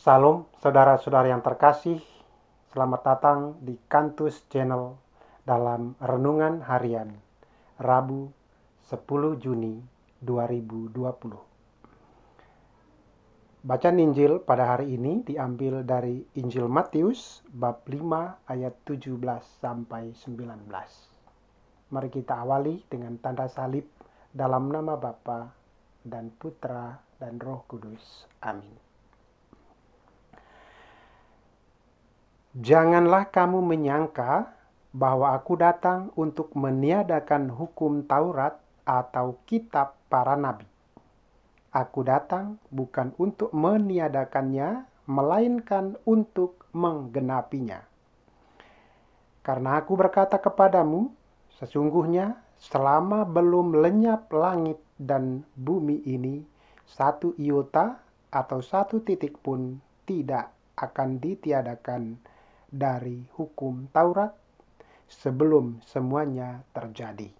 Salam saudara-saudara yang terkasih, selamat datang di Kantus Channel dalam Renungan Harian, Rabu 10 Juni 2020. Bacaan Injil pada hari ini diambil dari Injil Matius bab 5 ayat 17 sampai 19. Mari kita awali dengan tanda salib dalam nama Bapa dan Putra dan Roh Kudus. Amin. Janganlah kamu menyangka bahwa aku datang untuk meniadakan hukum Taurat atau kitab para nabi. Aku datang bukan untuk meniadakannya, melainkan untuk menggenapinya. Karena aku berkata kepadamu, sesungguhnya selama belum lenyap langit dan bumi ini, satu iota atau satu titik pun tidak akan ditiadakan dari hukum Taurat sebelum semuanya terjadi.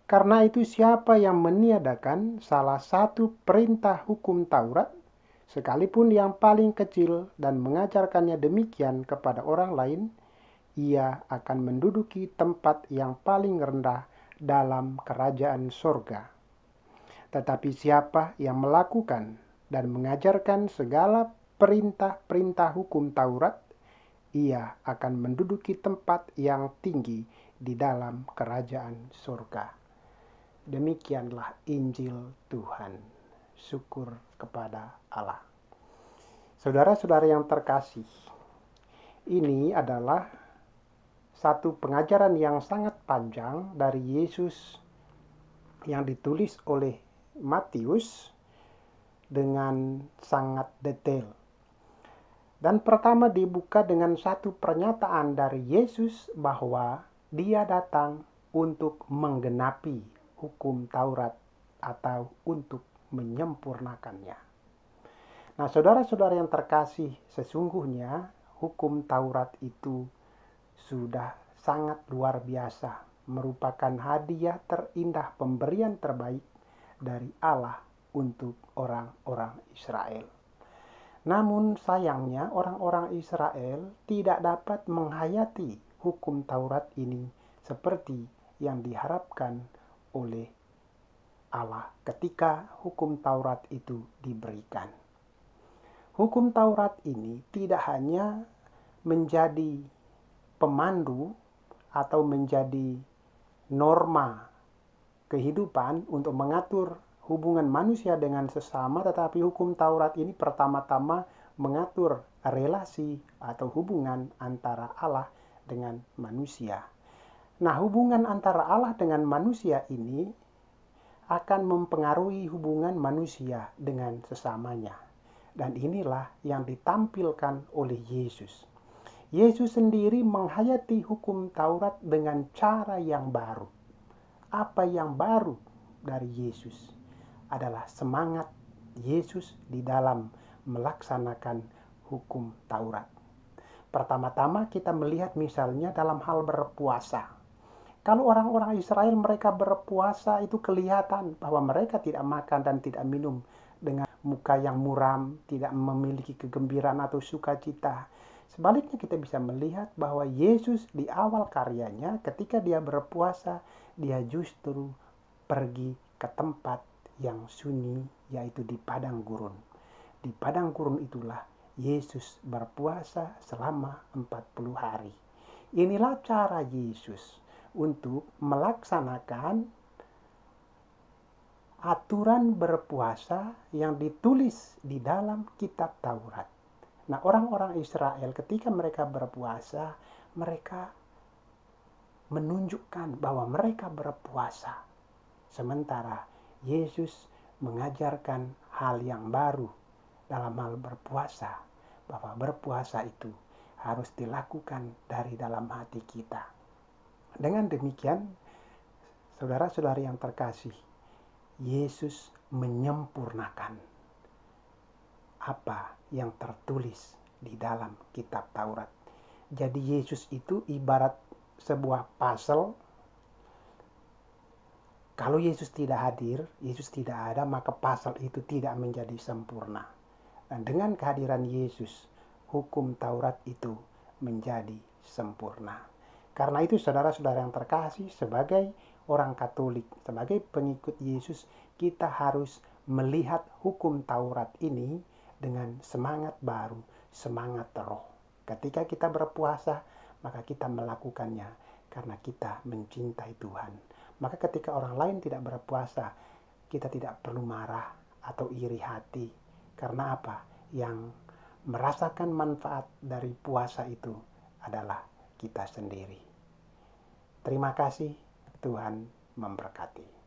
Karena itu siapa yang meniadakan salah satu perintah hukum Taurat, sekalipun yang paling kecil, dan mengajarkannya demikian kepada orang lain, ia akan menduduki tempat yang paling rendah dalam kerajaan sorga. Tetapi siapa yang melakukan dan mengajarkan segala perintah-perintah hukum Taurat, ia akan menduduki tempat yang tinggi di dalam kerajaan surga. Demikianlah Injil Tuhan. Syukur kepada Allah. Saudara-saudara yang terkasih, ini adalah satu pengajaran yang sangat panjang dari Yesus yang ditulis oleh Matius dengan sangat detail. Dan pertama dibuka dengan satu pernyataan dari Yesus bahwa dia datang untuk menggenapi hukum Taurat atau untuk menyempurnakannya. Nah, saudara-saudara yang terkasih, sesungguhnya hukum Taurat itu sudah sangat luar biasa, merupakan hadiah terindah, pemberian terbaik dari Allah untuk orang-orang Israel. Namun sayangnya orang-orang Israel tidak dapat menghayati hukum Taurat ini seperti yang diharapkan oleh Allah ketika hukum Taurat itu diberikan. Hukum Taurat ini tidak hanya menjadi pemandu atau menjadi norma kehidupan untuk mengatur hubungan manusia dengan sesama, tetapi hukum Taurat ini pertama-tama mengatur relasi atau hubungan antara Allah dengan manusia. Nah, hubungan antara Allah dengan manusia ini akan mempengaruhi hubungan manusia dengan sesamanya. Dan inilah yang ditampilkan oleh Yesus. Yesus sendiri menghayati hukum Taurat dengan cara yang baru. Apa yang baru dari Yesus adalah semangat Yesus di dalam melaksanakan hukum Taurat. Pertama-tama kita melihat misalnya dalam hal berpuasa. Kalau orang-orang Israel mereka berpuasa itu kelihatan bahwa mereka tidak makan dan tidak minum dengan muka yang muram, tidak memiliki kegembiraan atau sukacita. Sebaliknya kita bisa melihat bahwa Yesus di awal karyanya ketika dia berpuasa, dia justru pergi ke tempat yang sunyi, yaitu di padang gurun. Di padang gurun itulah Yesus berpuasa selama 40 hari. Inilah cara Yesus untuk melaksanakan aturan berpuasa yang ditulis di dalam kitab Taurat. Nah, orang-orang Israel ketika mereka berpuasa, mereka menunjukkan bahwa mereka berpuasa. Sementara Yesus mengajarkan hal yang baru dalam hal berpuasa, bahwa berpuasa itu harus dilakukan dari dalam hati kita. Dengan demikian, saudara-saudari yang terkasih, Yesus menyempurnakan apa yang tertulis di dalam kitab Taurat. Jadi Yesus itu ibarat sebuah puzzle. Kalau Yesus tidak hadir, Yesus tidak ada, maka puzzle itu tidak menjadi sempurna. Dan dengan kehadiran Yesus, hukum Taurat itu menjadi sempurna. Karena itu saudara-saudara yang terkasih, sebagai orang Katolik, sebagai pengikut Yesus, kita harus melihat hukum Taurat ini dengan semangat baru, semangat roh. Ketika kita berpuasa, maka kita melakukannya karena kita mencintai Tuhan. Maka ketika orang lain tidak berpuasa, kita tidak perlu marah atau iri hati. Karena apa? Yang merasakan manfaat dari puasa itu adalah kita sendiri. Terima kasih, Tuhan memberkati.